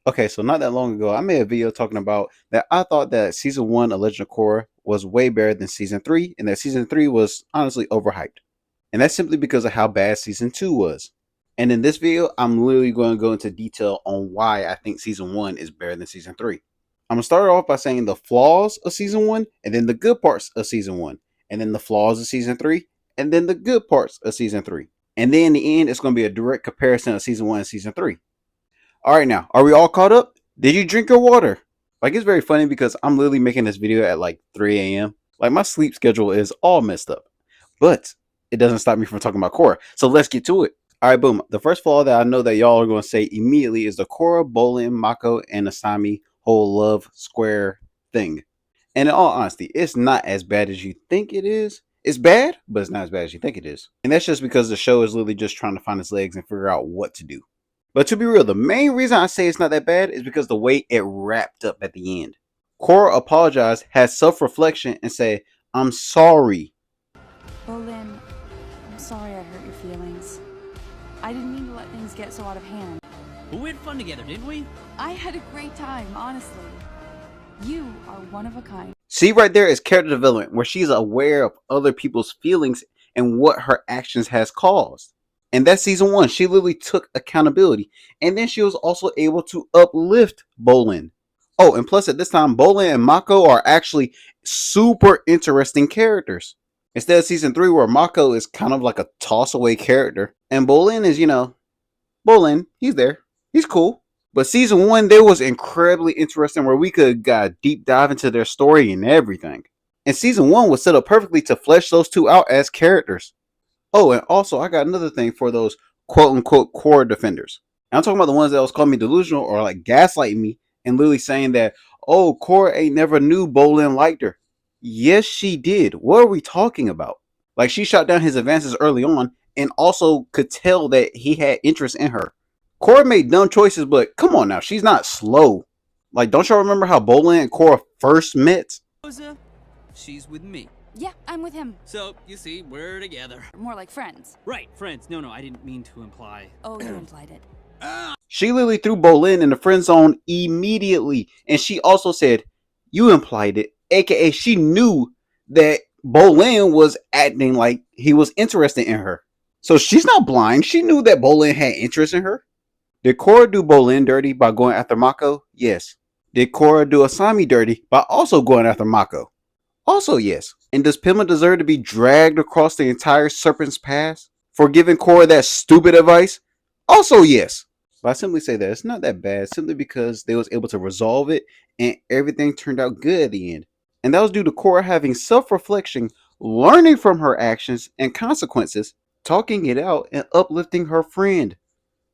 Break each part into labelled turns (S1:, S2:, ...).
S1: Okay, so not that long ago, I made a video talking about that I thought that season 1 of Legend of Korra was way better than season 3, and that season 3 was honestly overhyped. And that's simply because of how bad season 2 was. And in this video, I'm literally going to go into detail on why I think season 1 is better than season 3. I'm going to start off by saying the flaws of season 1, and then the good parts of season 1, and then the flaws of season 3, and then the good parts of season 3. And then in the end, it's going to be a direct comparison of season 1 and season 3. All right, now, are we all caught up? Did you drink your water? Like, it's very funny because I'm literally making this video at like 3 a.m. Like, my sleep schedule is all messed up. But it doesn't stop me from talking about Korra. So let's get to it. All right, boom. The first flaw that I know that y'all are going to say immediately is the Korra, Bolin, Mako, and Asami whole love square thing. And in all honesty, it's not as bad as you think it is. It's bad, but it's not as bad as you think it is. And that's just because the show is literally just trying to find its legs and figure out what to do. But to be real, the main reason I say it's not that bad is because the way it wrapped up at the end. Korra apologized, had self-reflection, and said, "I'm sorry."
S2: Bolin, I'm sorry I hurt your feelings. I didn't mean to let things get so out of hand.
S3: But we had fun together, didn't we?
S2: I had a great time, honestly. You are one of a kind.
S1: See, right there is character development, where she's aware of other people's feelings and what her actions has caused. And that's season 1. She literally took accountability. And then she was also able to uplift Bolin. Oh, and plus at this time, Bolin and Mako are actually super interesting characters. Instead of season 3, where Mako is kind of like a toss away character. And Bolin is, Bolin, he's there. He's cool. But season 1, there was incredibly interesting where we could got a deep dive into their story and everything. And season 1 was set up perfectly to flesh those two out as characters. Oh, and also, I got another thing for those quote-unquote Korra defenders. And I'm talking about the ones that was calling me delusional or like gaslighting me and literally saying that, oh, Korra ain't never knew Bolin liked her. Yes, she did. What are we talking about? Like, she shot down his advances early on and also could tell that he had interest in her. Korra made dumb choices, but come on now, she's not slow. Like, don't y'all remember how Bolin and Korra first met?
S3: Rosa, she's with me.
S2: Yeah, I'm with him.
S3: So, you see, we're together.
S2: More like friends.
S3: Right, friends. No, I didn't mean to imply.
S2: Oh, you implied it.
S1: She literally threw Bolin in the friend zone immediately. And she also said, you implied it. AKA, she knew that Bolin was acting like he was interested in her. So she's not blind. She knew that Bolin had interest in her. Did Korra do Bolin dirty by going after Mako? Yes. Did Korra do Asami dirty by also going after Mako? Also yes. And does Pima deserve to be dragged across the entire Serpent's Pass for giving Korra that stupid advice? Also yes. But I simply say that it's not that bad simply because they was able to resolve it and everything turned out good at the end. And that was due to Korra having self-reflection, learning from her actions and consequences, talking it out, and uplifting her friend.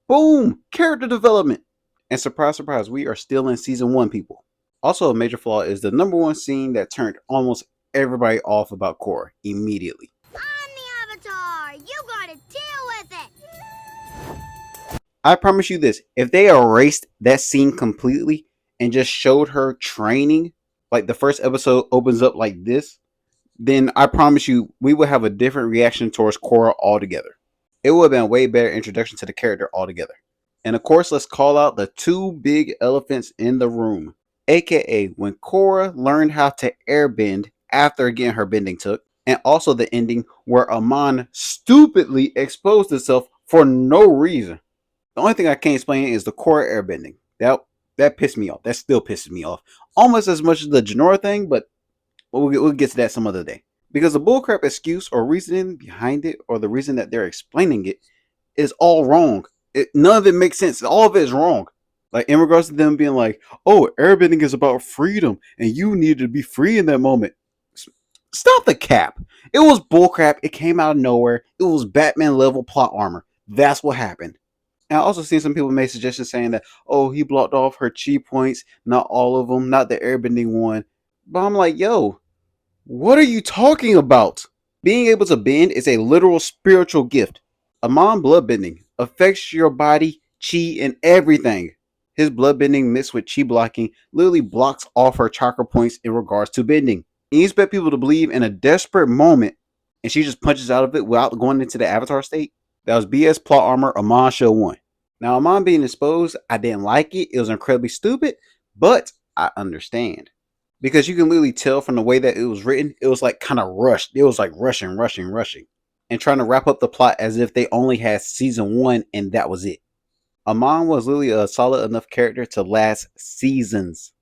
S1: Boom! Character development! And surprise, surprise, we are still in season 1, people. Also, a major flaw is the number 1 scene that turned almost everybody off about Korra immediately.
S4: I'm the avatar! You gotta deal with it!
S1: I promise you this, if they erased that scene completely and just showed her training, like the first episode opens up like this, then I promise you we would have a different reaction towards Korra altogether. It would have been a way better introduction to the character altogether. And of course, let's call out the 2 big elephants in the room. AKA when Korra learned how to airbend after getting her bending took, and also the ending where Amon stupidly exposed herself for no reason. The only thing I can't explain is the Korra airbending. That pissed me off. That still pisses me off. Almost as much as the Janora thing, but we'll get to that some other day. Because the bullcrap excuse or reasoning behind it, or the reason that they're explaining it, is all wrong. None of it makes sense. All of it is wrong. Like, in regards to them being like, oh, airbending is about freedom, and you needed to be free in that moment. Stop the cap. It was bullcrap. It came out of nowhere. It was Batman level plot armor. That's what happened. And I also seen some people make suggestions saying that, oh, he blocked off her chi points. Not all of them. Not the airbending one. But I'm like, yo, what are you talking about? Being able to bend is a literal spiritual gift. Amon bloodbending affects your body, chi, and everything. His bloodbending mixed with chi blocking literally blocks off her chakra points in regards to bending. And you expect people to believe in a desperate moment and she just punches out of it without going into the avatar state? That was BS plot armor. Amon should have won. Now, Amon being exposed, I didn't like it. It was incredibly stupid, but I understand. Because you can literally tell from the way that it was written, it was like kind of rushed. It was like rushing, and trying to wrap up the plot as if they only had season one and that was it. Amon was literally a solid enough character to last seasons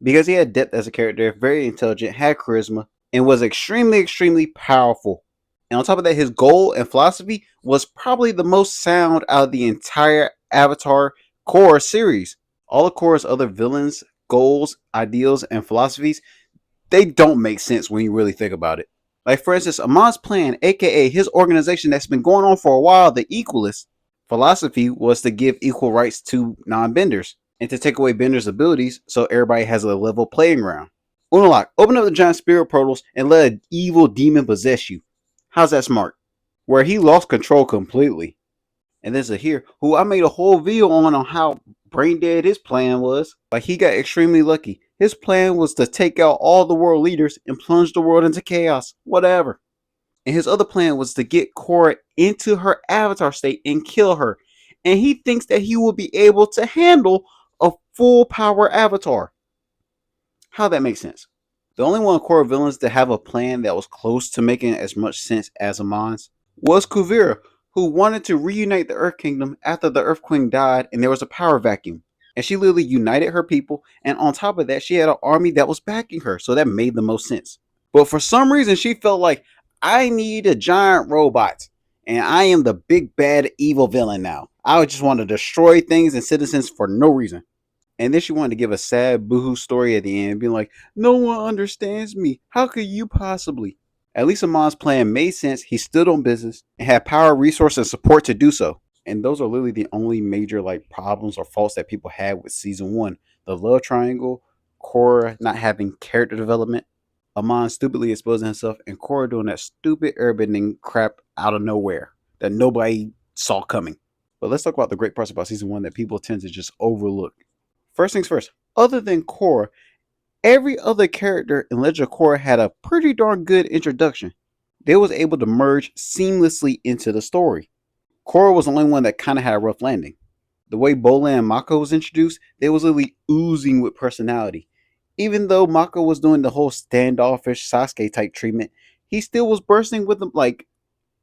S1: because he had depth as a character, very intelligent, had charisma, and was extremely powerful. And on top of that, his goal and philosophy was probably the most sound out of the entire Avatar Korra series. All of Korra's other villains, goals, ideals, and philosophies, they don't make sense when you really think about it. Like, for instance, Amon's plan, aka his organization that's been going on for a while, the Equalists, philosophy was to give equal rights to non-benders and to take away benders' abilities so everybody has a level playing ground. Unalak, open up the giant spirit portals and let an evil demon possess you. How's that smart? Where he lost control completely. And there's a here who I made a whole video on how brain dead his plan was. Like, he got extremely lucky. His plan was to take out all the world leaders and plunge the world into chaos. Whatever. And his other plan was to get Korra into her avatar state and kill her. And he thinks that he will be able to handle a full power avatar. How that makes sense? The only one of Korra villains to have a plan that was close to making as much sense as Amon's was Kuvira, who wanted to reunite the Earth Kingdom after the Earth Queen died and there was a power vacuum. And she literally united her people, and on top of that, she had an army that was backing her, so that made the most sense. But for some reason, she felt like, I need a giant robot, and I am the big bad evil villain now. I just want to destroy things and citizens for no reason. And then she wanted to give a sad boohoo story at the end, being like, no one understands me. How could you possibly? At least Amon's plan made sense. He stood on business and had power, resource, and support to do so. And those are literally the only major problems or faults that people had with season one. The love triangle, Korra not having character development, Amon stupidly exposing himself, and Korra doing that stupid airbending crap out of nowhere that nobody saw coming. But let's talk about the great parts about season one that people tend to just overlook. First things first, other than Korra, every other character in Legend of Korra had a pretty darn good introduction. They was able to merge seamlessly into the story. Korra was the only one that kind of had a rough landing. The way Bola and Mako was introduced, they was literally oozing with personality. Even though Mako was doing the whole standoffish Sasuke type treatment, he still was bursting with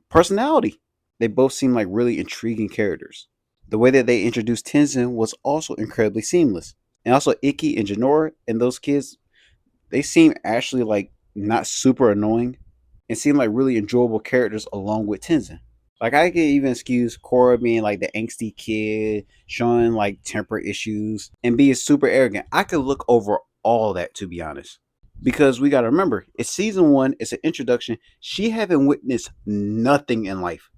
S1: personality. They both seemed like really intriguing characters. The way that they introduced Tenzin was also incredibly seamless. And also Ikki and Jinora and those kids, they seem actually not super annoying and seem like really enjoyable characters along with Tenzin. Like, I could even excuse Korra being like the angsty kid, showing temper issues, and being super arrogant. I could look over all that, to be honest. Because we gotta remember, it's season one, it's an introduction. She haven't witnessed nothing in life.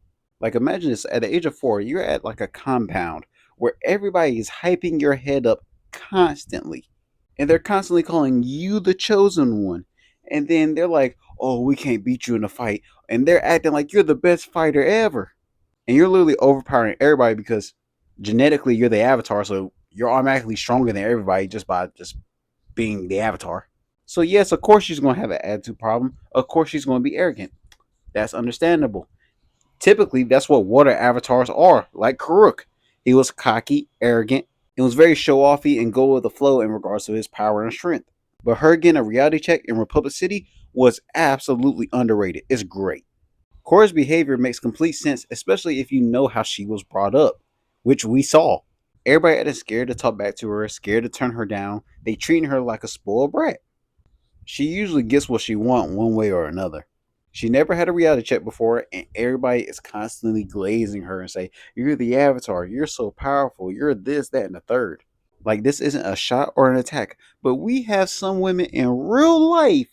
S1: Like, imagine this, at the age of 4, you're at a compound where everybody is hyping your head up constantly. And they're constantly calling you the chosen one. And then they're like, oh, we can't beat you in a fight. And they're acting like you're the best fighter ever. And you're literally overpowering everybody because genetically you're the avatar, so you're automatically stronger than everybody just by being the avatar. So yes, of course she's going to have an attitude problem. Of course she's going to be arrogant. That's understandable. Typically, that's what water avatars are, like Karuk. He was cocky, arrogant, and was very show-offy and go with the flow in regards to his power and strength. But her getting a reality check in Republic City was absolutely underrated. It's great. Korra's behavior makes complete sense, especially if you know how she was brought up, which we saw. Everybody acting scared to talk back to her, scared to turn her down. They treating her like a spoiled brat. She usually gets what she wants one way or another. She never had a reality check before, and everybody is constantly glazing her and say, you're the avatar, you're so powerful, you're this, that, and the third. Like, this isn't a shot or an attack, but we have some women in real life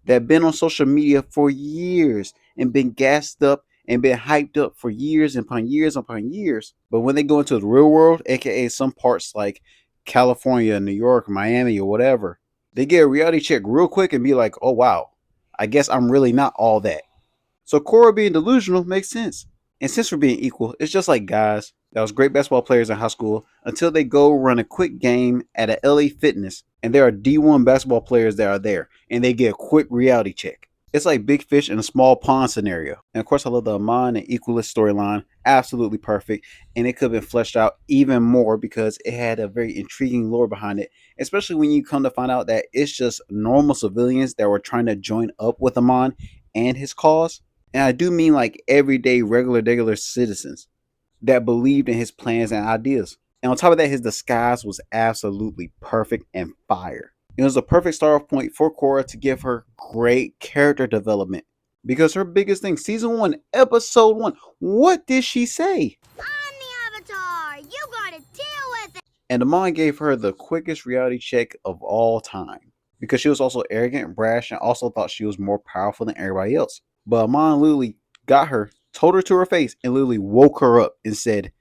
S1: that been on social media for years and been gassed up and been hyped up for years upon years upon years. But when they go into the real world, aka some parts like California, New York, Miami, or whatever, they get a reality check real quick and be like, oh wow, I guess I'm really not all that. So Korra being delusional makes sense. And since we're being equal, it's just like guys that was great basketball players in high school until they go run a quick game at a LA Fitness and there are D1 basketball players that are there and they get a quick reality check. It's like big fish in a small pond scenario. And of course, I love the Amon and Equalist storyline. Absolutely perfect. And it could have been fleshed out even more because it had a very intriguing lore behind it. Especially when you come to find out that it's just normal civilians that were trying to join up with Amon and his cause. And I do mean like everyday, regular citizens that believed in his plans and ideas. And on top of that, his disguise was absolutely perfect and fire. It was a perfect start off point for Korra to give her great character development. Because her biggest thing, season 1, episode 1, what did she say?
S4: I'm the Avatar. You gotta deal with it.
S1: And Amon gave her the quickest reality check of all time. Because she was also arrogant, brash, and also thought she was more powerful than everybody else. But Amon literally got her, told her to her face, and literally woke her up and said,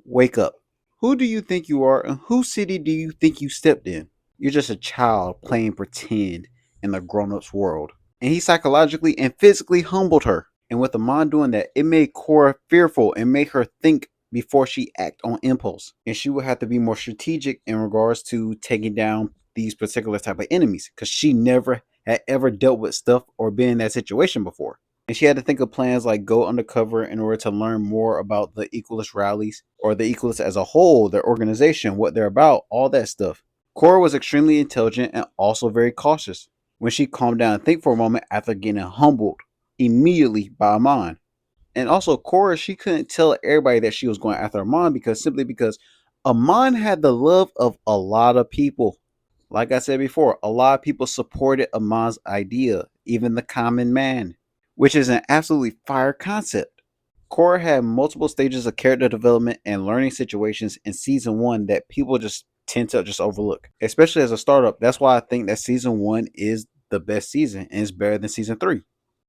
S1: "Wake up. Who do you think you are, and whose city do you think you stepped in? You're just a child playing pretend in the grown-up's world." And he psychologically and physically humbled her. And with Amon doing that, it made Korra fearful and made her think before she act on impulse. And she would have to be more strategic in regards to taking down these particular type of enemies, because she never had ever dealt with stuff or been in that situation before. And she had to think of plans like go undercover in order to learn more about the Equalist rallies or the Equalists as a whole, their organization, what they're about, all that stuff. Korra was extremely intelligent and also very cautious. When she calmed down and think for a moment after getting humbled immediately by Amon. And also Korra, she couldn't tell everybody that she was going after Amon because Amon had the love of a lot of people. Like I said before, a lot of people supported Amon's idea, even the common man, which is an absolutely fire concept. Korra had multiple stages of character development and learning situations in season 1 that people just tend to just overlook, especially as a startup. That's why I think that season 1 is the best season and is better than season 3.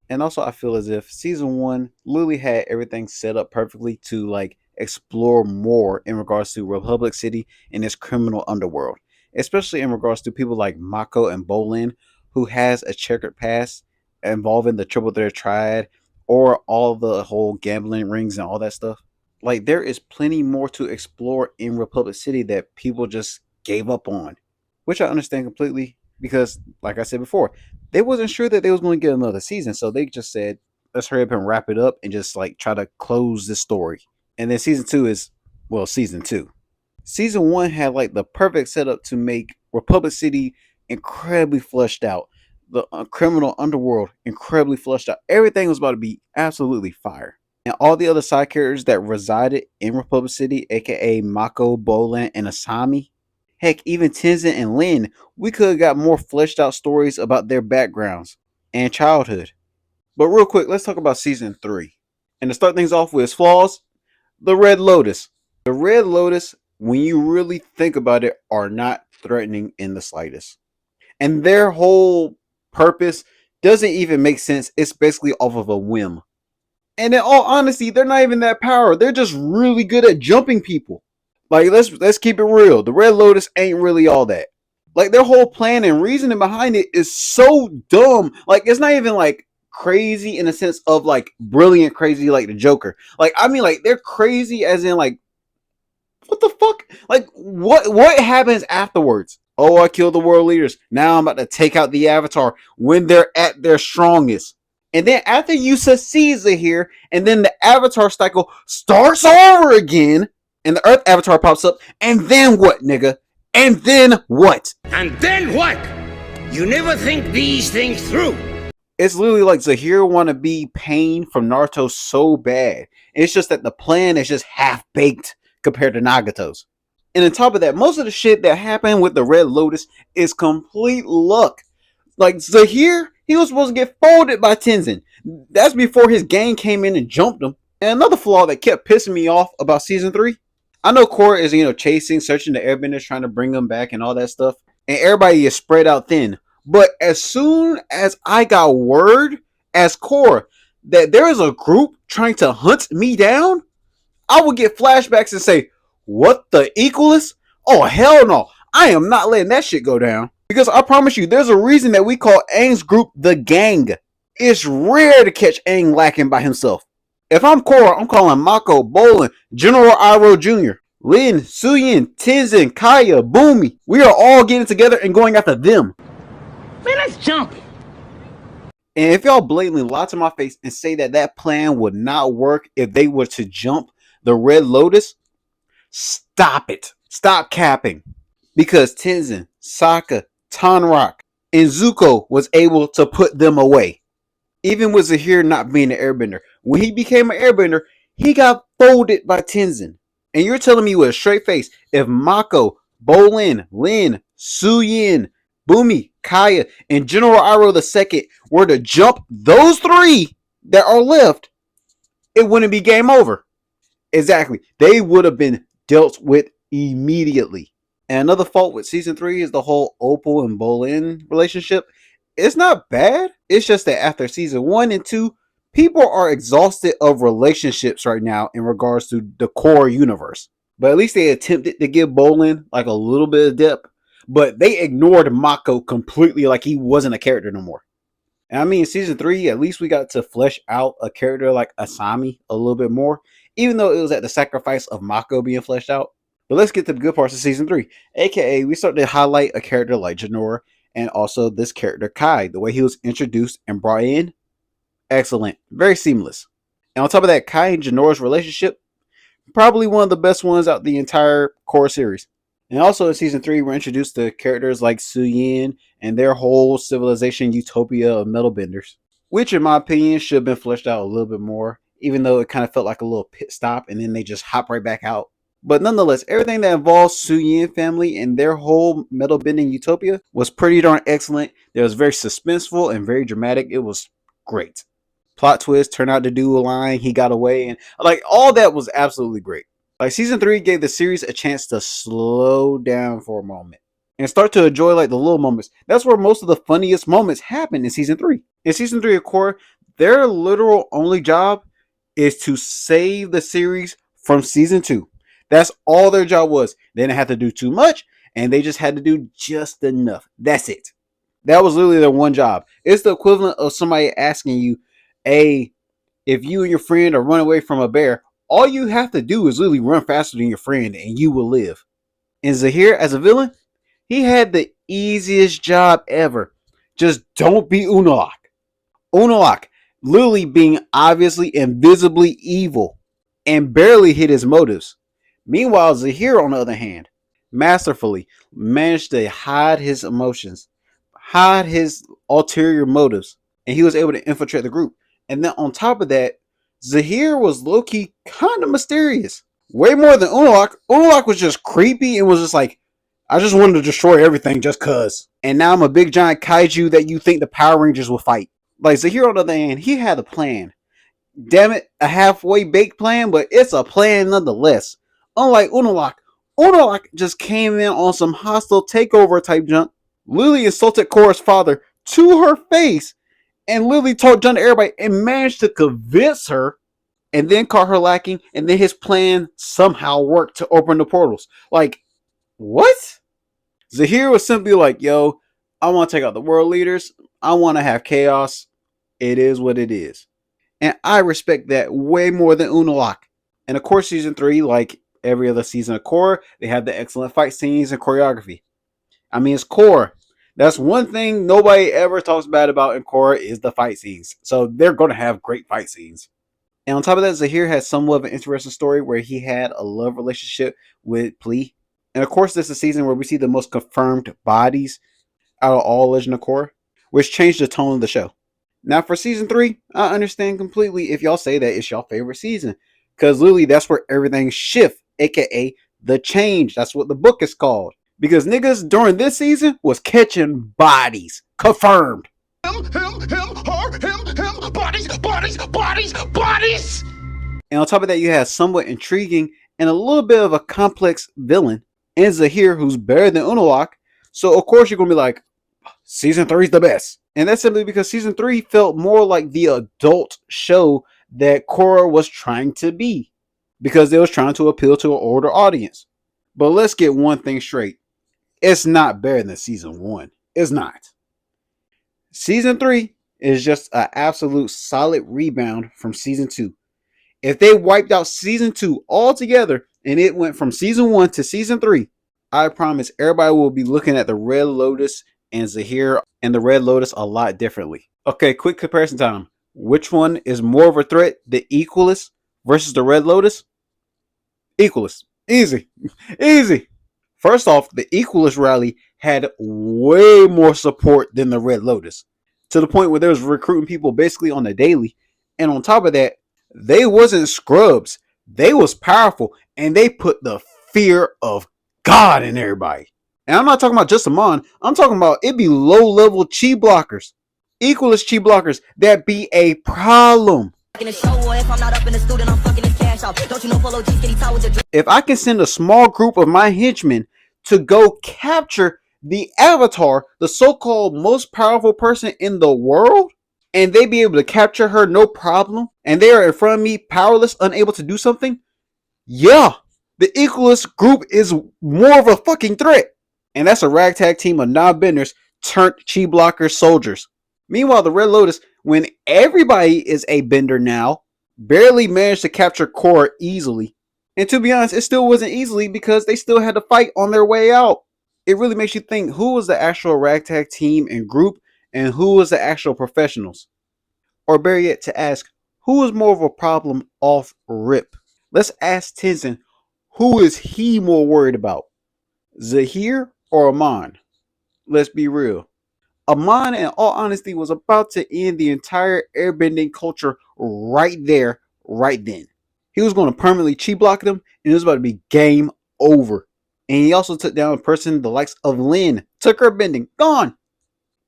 S1: And also I feel as if season 1 literally had everything set up perfectly to like explore more in regards to Republic City and its criminal underworld, especially in regards to people like Mako and Bolin, who has a checkered past involving the Triple Threat Triad or all the whole gambling rings and all that stuff. Like there is plenty more to explore in Republic City that people just gave up on, which I understand completely because, like I said before, they wasn't sure that they was going to get another season, so they just said, "Let's hurry up and wrap it up and just like try to close this story." And then season 2 is season 2. Season 1 had like the perfect setup to make Republic City incredibly fleshed out. The criminal underworld incredibly fleshed out. Everything was about to be absolutely fire. And all the other side characters that resided in Republic City, aka Mako, Bolin, and Asami, heck, even Tenzin and Lin, we could have got more fleshed out stories about their backgrounds and childhood. But real quick, let's talk about season 3. And to start things off with its flaws, the Red Lotus. The Red Lotus, when you really think about it, are not threatening in the slightest. And their whole purpose doesn't even make sense. It's basically off of a whim. And in all honesty, they're not even that powerful. They're just really good at jumping people. Like let's keep it real. The Red Lotus ain't really all that. Like their whole plan and reasoning behind it is so dumb. Like it's not even like crazy in the sense of like brilliant crazy like the Joker. Like I mean like they're crazy as in like what the fuck? Like what happens afterwards? Oh, I killed the world leaders. Now I'm about to take out the Avatar when they're at their strongest. And then after you succeed here, and then the Avatar cycle starts over again, and the Earth Avatar pops up, and then what, nigga? And then what?
S5: And then what? You never think these things through.
S1: It's literally like Zahir want to be Pain from Naruto so bad. It's just that the plan is just half-baked compared to Nagato's. And on top of that, most of the shit that happened with the Red Lotus is complete luck. Like Zahir, he was supposed to get folded by Tenzin. That's before his gang came in and jumped him. And another flaw that kept pissing me off about season 3. I know Korra is, chasing, searching the airbenders, trying to bring them back and all that stuff. And everybody is spread out thin. But as soon as I got word as Korra that there is a group trying to hunt me down, I would get flashbacks and say, "What, the Equalists? Oh, hell no. I am not letting that shit go down." Because I promise you, there's a reason that we call Aang's group the gang. It's rare to catch Aang lacking by himself. If I'm Korra, I'm calling Mako, Bolin, General Iroh Jr., Lin, Suyin, Tenzin, Kaya, Boomy. We are all getting together and going after them.
S5: Man, let's jump.
S1: And if y'all blatantly lie to my face and say that that plan would not work if they were to jump the Red Lotus, stop it. Stop capping. Because Tenzin, Sokka, Tanrock, and Zuko was able to put them away. Even with Zahir not being an airbender. When he became an airbender, he got folded by Tenzin. And you're telling me with a straight face, if Mako, Bolin, Lin, Suyin, Bumi, Kaya, and General Iroh II were to jump those three that are left, it wouldn't be game over. Exactly. They would have been dealt with immediately. And another fault with season 3 is the whole Opal and Bolin relationship. It's not bad. It's just that after season 1 and 2, people are exhausted of relationships right now in regards to the core universe. But at least they attempted to give Bolin like a little bit of depth. But they ignored Mako completely, like he wasn't a character no more. And I mean, in season 3, at least we got to flesh out a character like Asami a little bit more, even though it was at the sacrifice of Mako being fleshed out. But let's get to the good parts of season 3. AKA, we start to highlight a character like Jinora and also this character Kai. The way he was introduced and brought in, excellent. Very seamless. And on top of that, Kai and Jinora's relationship, probably one of the best ones out the entire core series. And also in season 3, we're introduced to characters like Suyin and their whole civilization utopia of metal benders, which in my opinion should have been fleshed out a little bit more, even though it kind of felt like a little pit stop and then they just hop right back out. But nonetheless, everything that involves Suyin family and their whole metal bending utopia was pretty darn excellent. It was very suspenseful and very dramatic. It was great. Plot twist, turned out to do a line, he got away, and like all that was absolutely great. Like season 3 gave the series a chance to slow down for a moment and start to enjoy like the little moments. That's where most of the funniest moments happen in season 3. In season 3 of Korra, their literal only job is to save the series from season 2. That's all their job was. They didn't have to do too much, and they just had to do just enough. That's it. That was literally their one job. It's the equivalent of somebody asking you, hey, if you and your friend are running away from a bear, all you have to do is literally run faster than your friend and you will live. And Zahir, as a villain, he had the easiest job ever. Just don't be Unalaq. Unalaq literally being obviously and visibly evil and barely hid his motives. Meanwhile, Zahir, on the other hand, masterfully managed to hide his emotions, hide his ulterior motives, and he was able to infiltrate the group. And then on top of that, Zahir was low-key kind of mysterious. Way more than Unalaq. Unalaq was just creepy and was just like, I just wanted to destroy everything just cuz. And now I'm a big giant kaiju that you think the Power Rangers will fight. Like Zahir, on the other hand, he had a plan. Damn it, a halfway baked plan, but it's a plan nonetheless. Unlike Unalaq, Unalaq just came in on some hostile takeover type junk. Lily insulted Korra's father to her face and Lily talked John to everybody and managed to convince her and then caught her lacking, and then his plan somehow worked to open the portals. Like, what? Zahir was simply like, yo, I want to take out the world leaders. I want to have chaos. It is what it is. And I respect that way more than Unalaq. And of course, season 3, like every other season of Korra, they have the excellent fight scenes and choreography. I mean, it's Korra. That's one thing nobody ever talks bad about in Korra is the fight scenes. So they're going to have great fight scenes. And on top of that, Zahir has somewhat of an interesting story where he had a love relationship with Pli. And of course, this is a season where we see the most confirmed bodies out of all Legend of Korra, which changed the tone of the show. Now for season 3, I understand completely if y'all say that it's y'all favorite season. Because literally that's where everything shifts, aka the change. That's what the book is called. Because niggas during this season was catching bodies. Confirmed.
S5: Him, her, him, bodies!
S1: And on top of that, you have somewhat intriguing and a little bit of a complex villain in Zahir who's better than Unalaq. So of course you're going to be like, season 3 is the best. And that's simply because season 3 felt more like the adult show that Korra was trying to be. Because it was trying to appeal to an older audience. But let's get one thing straight. It's not better than season 1. It's not. Season 3 is just an absolute solid rebound from season 2. If they wiped out season 2 altogether and it went from season 1 to season 3, I promise everybody will be looking at the Red Lotus and Zahir and the Red Lotus a lot differently. Okay, quick comparison time. Which one is more of a threat? The Equalist versus the Red Lotus? Equalist. Easy. Easy. First off, the Equalist rally had way more support than the Red Lotus, to the point where they was recruiting people basically on the daily. And on top of that, they wasn't scrubs. They was powerful, and they put the fear of God in everybody. And I'm not talking about just Amon. I'm talking about it be low level chi blockers, Equalist chi blockers that be a problem. If I can send a small group of my henchmen to go capture the Avatar, the so-called most powerful person in the world, and they be able to capture her no problem, and they are in front of me powerless, unable to do something, yeah, the Equalist group is more of a fucking threat. And that's a ragtag team of non-benders turned chi blocker soldiers. Meanwhile, the Red Lotus, when everybody is a bender now, barely managed to capture Korra easily. And to be honest, it still wasn't easily because they still had to fight on their way out. It really makes you think, who was the actual ragtag team and group, and who was the actual professionals? Or better yet, to ask, who was more of a problem off rip? Let's ask Tenzin, who is he more worried about? Zahir or Amon? Let's be real. Amon, in all honesty, was about to end the entire airbending culture right there, right then. He was going to permanently chi block them, and it was about to be game over. And he also took down a person the likes of Lin. Took her bending. Gone.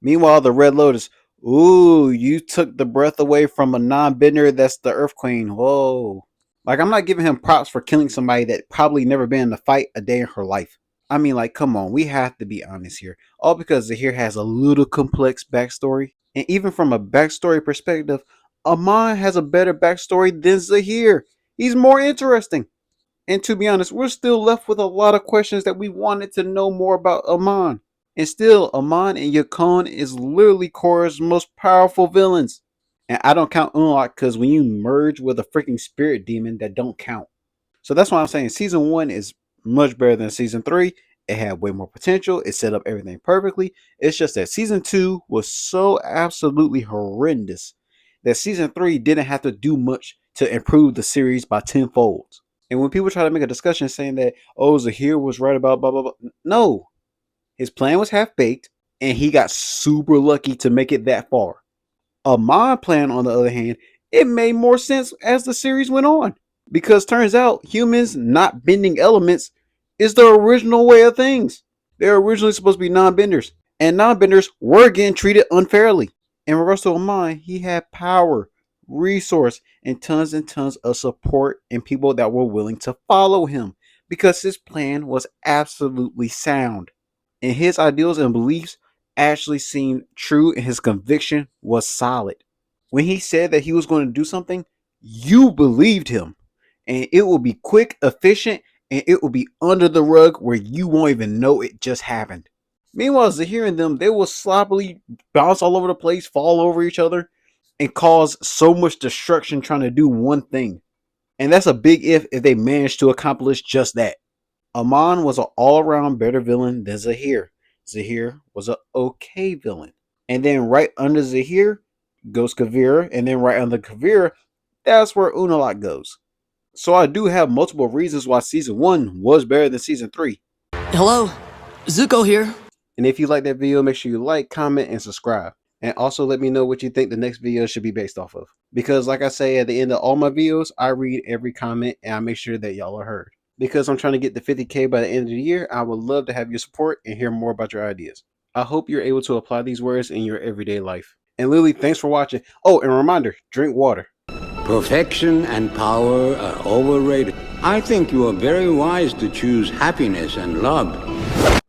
S1: Meanwhile, the Red Lotus. Ooh, you took the breath away from a non-bender that's the Earth Queen. Whoa. Like, I'm not giving him props for killing somebody that probably never been in a fight a day in her life. I mean, like, come on, we have to be honest here. All because Zahir has a little complex backstory. And even from a backstory perspective, Amon has a better backstory than Zahir. He's more interesting. And to be honest, we're still left with a lot of questions that we wanted to know more about Amon. And still, Amon and Yakon is literally Korra's most powerful villains. And I don't count Unlock because when you merge with a freaking spirit demon, that don't count. So that's why I'm saying season 1 is much better than season 3. It had way more potential. It set up everything perfectly. It's just that season 2 was so absolutely horrendous that season 3 didn't have to do much to improve the series by tenfold. And when people try to make a discussion saying that, oh, Zahir was right about blah, blah, blah. No. His plan was half-baked, and he got super lucky to make it that far. Amon's plan, on the other hand, it made more sense as the series went on. Because turns out humans not bending elements is the original way of things. They're originally supposed to be non-benders. And non-benders were getting treated unfairly. In regards to Amon, he had power, resource, and tons of support and people that were willing to follow him. Because his plan was absolutely sound. And his ideals and beliefs actually seemed true, and his conviction was solid. When he said that he was going to do something, you believed him. And it will be quick, efficient, and it will be under the rug where you won't even know it just happened. Meanwhile, Zahir and them, they will sloppily bounce all over the place, fall over each other, and cause so much destruction trying to do one thing. And that's a big if they manage to accomplish just that. Amon was an all-around better villain than Zahir. Zahir was an okay villain. And then right under Zahir goes Kavira, and then right under Kavira, that's where Unalak goes. So I do have multiple reasons why season 1 was better than season 3.
S6: Hello, Zuko here.
S1: And if you like that video, make sure you like, comment, and subscribe. And also let me know what you think the next video should be based off of. Because like I say at the end of all my videos, I read every comment and I make sure that y'all are heard. Because I'm trying to get to 50K by the end of the year, I would love to have your support and hear more about your ideas. I hope you're able to apply these words in your everyday life. And Lily, thanks for watching. Oh, and a reminder, drink water.
S5: Perfection and power are overrated. I think you are very wise to choose happiness and love.